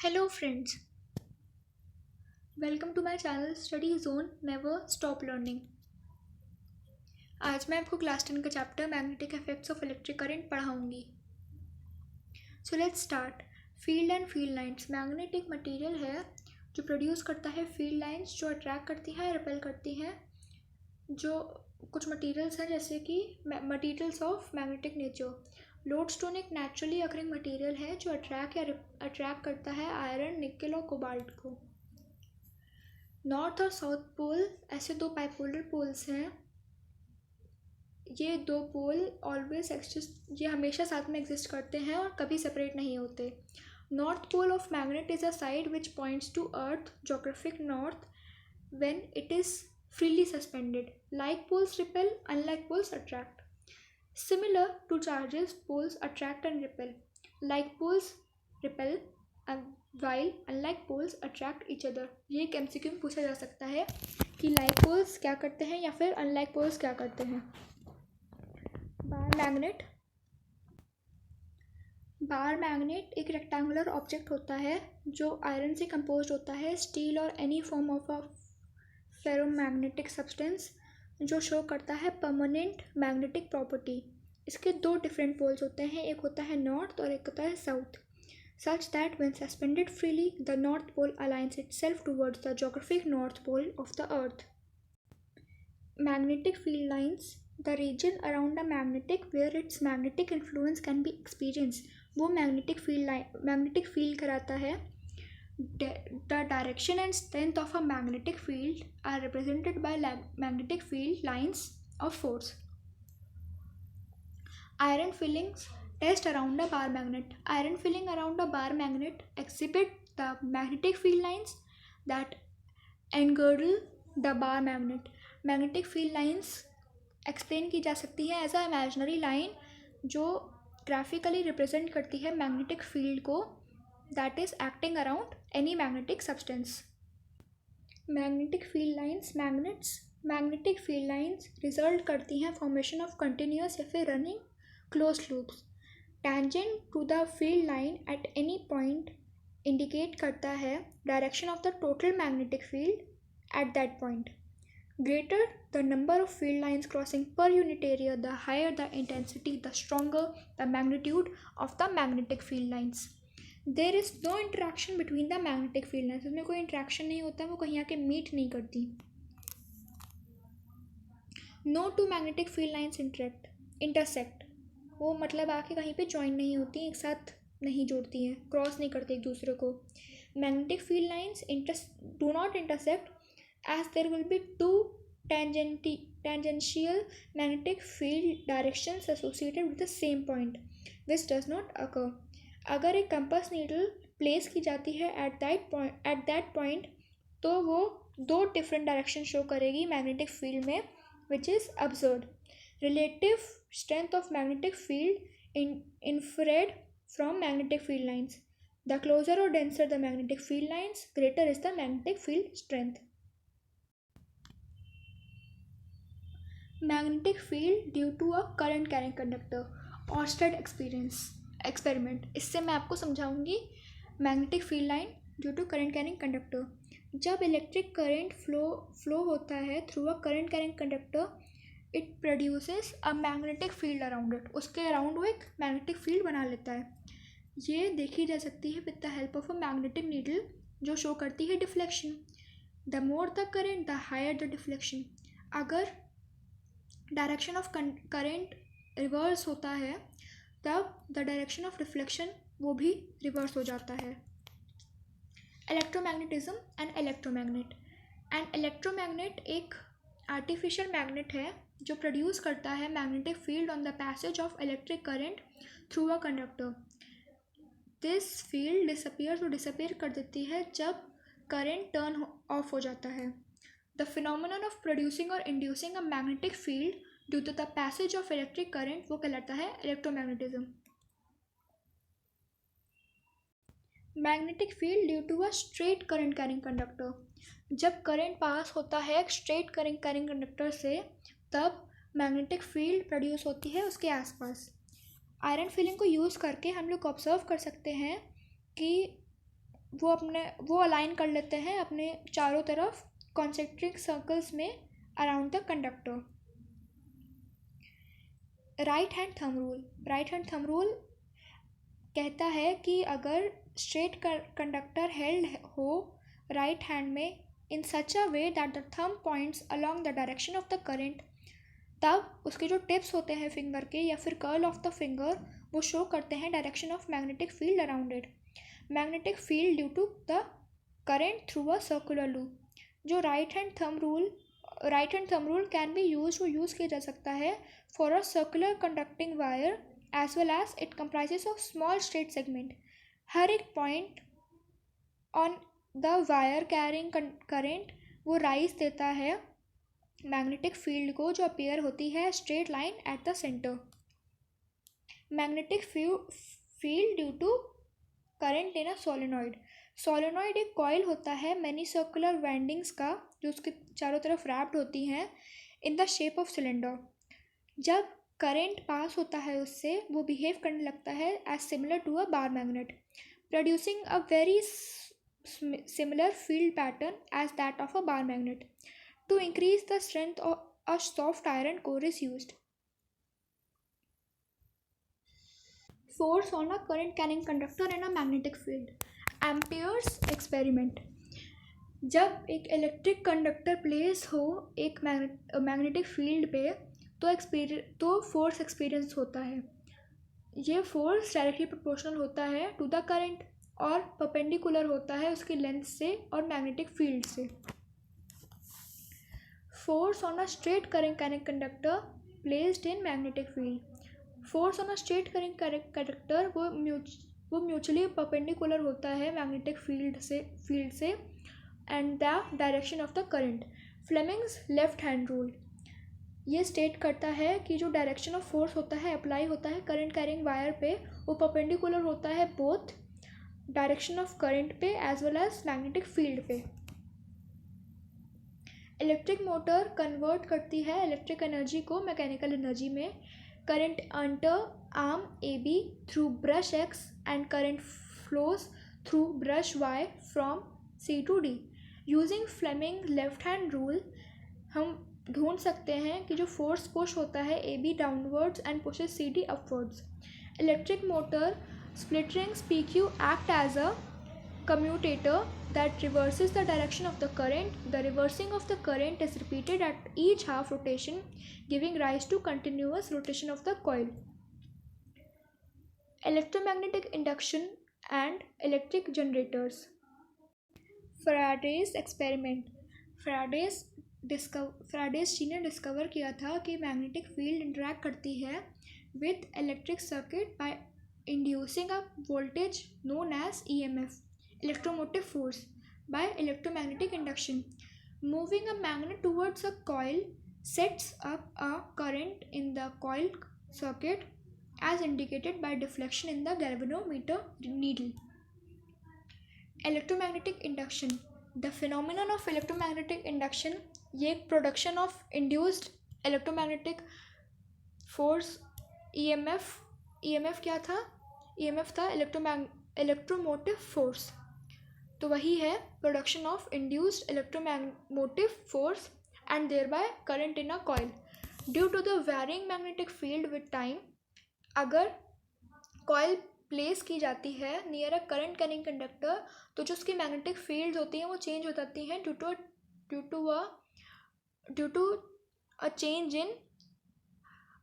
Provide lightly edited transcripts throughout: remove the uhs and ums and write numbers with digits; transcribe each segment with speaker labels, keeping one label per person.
Speaker 1: Hello friends, welcome to my channel Study Zone Never Stop Learning। आज मैं आपको class 10 का chapter magnetic effects of electric current पढ़ाऊंगी। So let's start. Field and field lines. Magnetic material है जो produce करता है field lines जो अट्रैक्ट करती है, रिपेल करती हैं। जो कुछ मटेरियल्स हैं जैसे कि materials of magnetic nature. Lodestone एक नेचुरली अकरिंग मटेरियल है जो अट्रैक्ट करता है आयरन, निकेल और कोबाल्ट को। नॉर्थ और साउथ पोल ऐसे दो बाइपोलर पोल्स हैं। ये दो पोल ऑलवेज एक्सिस्ट, ये हमेशा साथ में एग्जिस्ट करते हैं और कभी सेपरेट नहीं होते। North pole of magnet is a side which points to earth, geographic north, when it is freely suspended. Like poles repel, unlike poles attract. Similar to charges, poles attract and repel. Like poles repel, while unlike poles attract each other. ये एक MCQ में पूछा जा सकता है कि like poles क्या करते हैं या फिर unlike poles क्या करते हैं। बार मैग्नेट एक रेक्टेंगुलर ऑब्जेक्ट होता है जो आयरन से कंपोज होता है, स्टील और any form of a ferromagnetic substance जो शो करता है परमानेंट मैग्नेटिक प्रॉपर्टी। इसके दो डिफरेंट पोल्स होते हैं, एक होता है नॉर्थ और एक होता है south. Such that when suspended freely the north pole aligns itself towards the geographic north pole of the earth. Magnetic field lines, the region around a magnetic where its magnetic influence can be experience. वो magnetic field कराता है। The direction and strength of a magnetic field are represented by magnetic field lines of force. Iron fillings test around a bar magnet. Iron filling around a bar magnet exhibit the magnetic field lines that engirdle the bar magnet. Magnetic field lines explain की जा सकती है as a imaginary line जो graphically represent करती है magnetic field को that is acting around any magnetic substance. Magnetic field lines, magnetic field lines result करती हैं formation of continuous या फिर running closed loops. Tangent to the field line at any point indicate करता है direction of the total magnetic field at that point. Greater the number of field lines crossing per unit area, the higher the intensity, the stronger the magnitude of the magnetic field lines. There is no interaction between the magnetic field lines. उसमें कोई interaction नहीं होता, वो कहीं आके meet नहीं करती। No two magnetic field lines intersect, वो मतलब आके कहीं पे ज्वाइन नहीं होती, एक साथ नहीं जोड़ती हैं, क्रॉस नहीं करते एक दूसरे को। Magnetic field lines do not intersect as there will be two tangential magnetic field directions associated with the same point, which does not occur. अगर एक कंपास नीडल प्लेस की जाती है एट दैट पॉइंट तो वो दो डिफरेंट डायरेक्शन शो करेगी magnetic field में, which is observe. Relative strength of magnetic field inferred from magnetic field lines. The closer और denser the magnetic field lines, greater is the magnetic field strength. Magnetic field due to a current carrying conductor. Oersted experiment, इससे मैं आपको समझाऊंगी magnetic field line due to current carrying conductor. जब electric current flow होता है through a current carrying conductor, it produces a magnetic field around it. उसके around वो एक मैग्नेटिक फील्ड बना लेता है। ये देखी जा सकती है with the help of a magnetic needle जो शो करती है deflection. The more the current the higher the deflection. अगर डायरेक्शन ऑफ करंट रिवर्स होता है तब द डायरेक्शन ऑफ रिफ्लेक्शन वो भी रिवर्स हो जाता है। Electromagnetism and electromagnet. And electromagnet एक आर्टिफिशियल मैग्नेट है जो प्रोड्यूस करता है magnetic field on the passage of electric current through a conductor. This field disappear कर देती है जब करंट टर्न ऑफ हो जाता है। The phenomenon of producing or inducing a magnetic field due to the passage of electric current वो कहलाता है electromagnetism. Magnetic field due to a straight current carrying conductor. जब करंट पास होता है एक स्ट्रेट करंट कैरिंग कंडक्टर से तब magnetic field produce होती है उसके आसपास। आयरन फिलिंग को यूज़ करके हम लोग ऑब्जर्व कर सकते हैं कि वो अलाइन कर लेते हैं अपने चारों तरफ कॉन्सेंट्रिक सर्कल्स में around the conductor. Right hand thumb rule कहता है कि अगर स्ट्रेट कंडक्टर हेल्ड हो राइट हैंड में in such a way that the thumb points along the direction of the current, तब उसके जो टिप्स होते हैं फिंगर के या फिर कर्ल ऑफ द फिंगर वो शो करते हैं direction of magnetic field around it. Magnetic field due to the current through a circular loop. जो right hand thumb rule can be use, वो यूज़ किया जा सकता है for a circular conducting wire as well as it comprises of small straight segment. हर एक point on the wire carrying current वो rise देता है मैग्नेटिक फील्ड को जो अपीयर होती है straight line at the centre. Magnetic field due to current in a solenoid एक कॉइल होता है मैनी सर्कुलर वाइंडिंग्स का जो उसके चारों तरफ रैप्ड होती हैं in the shape of cylinder. जब करंट पास होता है उससे वो बिहेव करने लगता है as similar to a bar magnet, producing a very similar field pattern as that of a bar magnet. To increase the strength of a soft iron core is used. Force on a current carrying conductor in a magnetic field. Ampere's experiment. जब एक electric conductor place हो एक magnetic field पे तो force experience होता है. ये force directly proportional होता है टू द करंट और परपेंडिकुलर होता है उसकी लेंथ से और मैग्नेटिक फील्ड से. Force on a straight current carrying conductor placed in magnetic field. Force on a straight current conductor वो म्यूचुअली परपेंडिकुलर होता है मैग्नेटिक फील्ड से and the direction of the current. Fleming's left hand rule ये state करता है कि जो direction of force होता है अप्लाई होता है करंट कैरिंग वायर पे वो परपेंडिकुलर होता है बोथ डायरेक्शन ऑफ करंट पे as well as magnetic field पे. इलेक्ट्रिक मोटर कन्वर्ट करती है इलेक्ट्रिक एनर्जी को मैकेनिकल एनर्जी में. Current enter arm AB through brush X and current flows through brush Y from C to D. Using Fleming left hand rule हम ढूंढ सकते हैं कि जो फोर्स पुश होता है AB downwards and pushes CD upwards. Electric motor split rings PQ act as a commutator that reverses the direction of the current. The reversing of the current is repeated at each half rotation, giving rise to continuous rotation of the coil. Electromagnetic induction and electric generators. Faraday's experiment. Faraday's जी ने discover किया था कि magnetic field interact करती है with electric circuit by inducing a voltage known as EMF, electromotive force, by electromagnetic induction. Moving a magnet towards a coil sets up a current in the coil circuit as indicated by deflection in the galvanometer needle. Electromagnetic induction. The phenomenon of electromagnetic induction ये production of induced electromagnetic force EMF क्या था? EMF था electromotive force. तो वही है production of induced electromotive force and thereby current in a coil due to the varying magnetic field with time. अगर coil place की जाती है near a current carrying conductor तो जो उसकी मैग्नेटिक फील्ड होती हैं वो चेंज हो जाती हैं due to a change in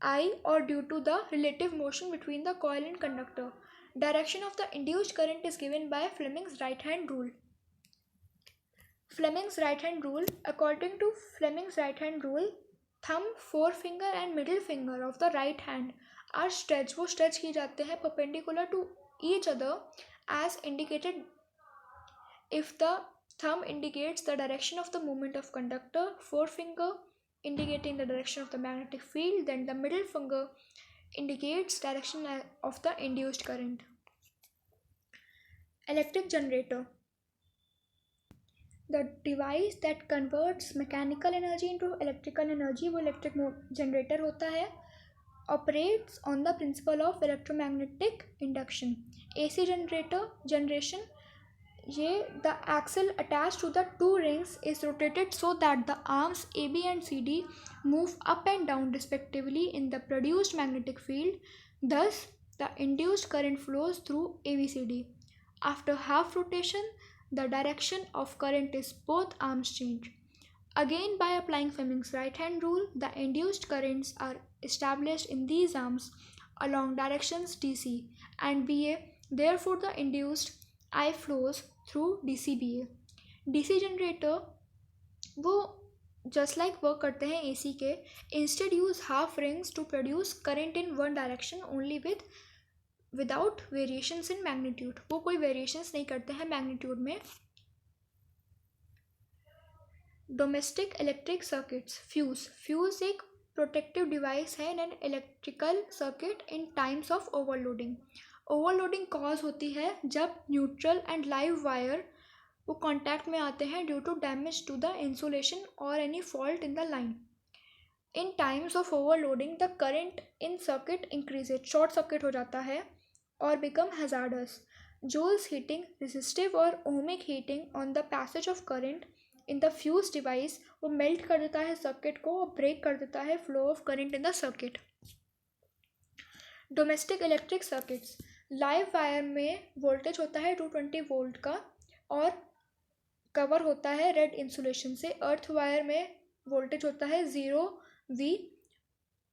Speaker 1: I or due to the relative motion between the coil and conductor. Direction of the induced current is given by Fleming's right hand rule. Fleming's right hand rule. According to Fleming's right hand rule, thumb, forefinger and middle finger of the right hand are stretched. वो stretch की जाते हैं perpendicular to each other as indicated. If the thumb indicates the direction of the movement of conductor, forefinger indicating the direction of the magnetic field, then the middle finger indicates direction of the induced current. Electric generator. The device that converts mechanical energy into electrical energy वो electric generator होता है. Operates on the principle of electromagnetic induction. AC generation ये the axle attached to the two rings is rotated so that the arms AB and CD move up and down respectively in the produced magnetic field. Thus, the induced current flows through ABCD. After half rotation, the direction of current is both arms change. Again, by applying Fleming's right-hand rule, the induced currents are established in these arms along directions DC and BA. Therefore, the induced I flows through DCBA. DC generator वो just like work करते हैं AC के. Instead use half rings to produce current in one direction only without variations in magnitude. वो कोई variations नहीं करते हैं magnitude में. Domestic electric circuits. फ्यूज़ एक प्रोटेक्टिव डिवाइस है in an electrical circuit in times of overloading. Overloading cause होती है जब न्यूट्रल एंड लाइव वायर वो कॉन्टैक्ट में आते हैं due to damage to the insulation और any fault in the line. In times of overloading the current in circuit increases. Short circuit हो जाता है और become hazardous. Joules heating resistive और ohmic heating on the passage of current in the fuse device वो melt कर देता है circuit को और ब्रेक कर देता है flow of current in the circuit. Domestic electric circuits. Live wire में वोल्टेज होता है 220 वोल्ट का और कवर होता है रेड इंसुलेशन से. अर्थ वायर में वोल्टेज होता है 0V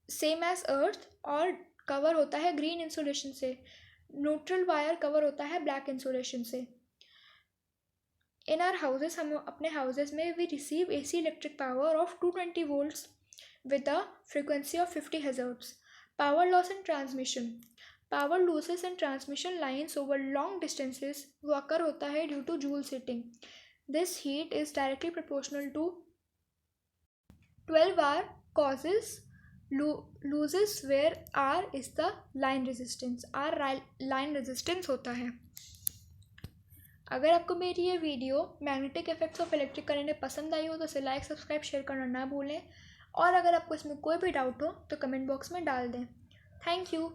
Speaker 1: सेम एज अर्थ और कवर होता है ग्रीन इंसुलेशन से. न्यूट्रल वायर कवर होता है ब्लैक इंसुलेशन से. इन आर हाउसेस हम अपने हाउसेस में we receive AC electric power of 220 volts with a frequency of 50 hertz. Power loss in transmission. Power losses in transmission lines over long distances वो occur होता है due to joule heating. This heat is directly proportional to 12R causes loses where R is the line resistance. R line resistance होता है. अगर आपको मेरी ये video magnetic effects of electric current में पसंद आई हो तो इसे लाइक सब्सक्राइब शेयर करना ना भूलें और अगर आपको इसमें कोई भी डाउट हो तो कमेंट बॉक्स में डाल दें. Thank you.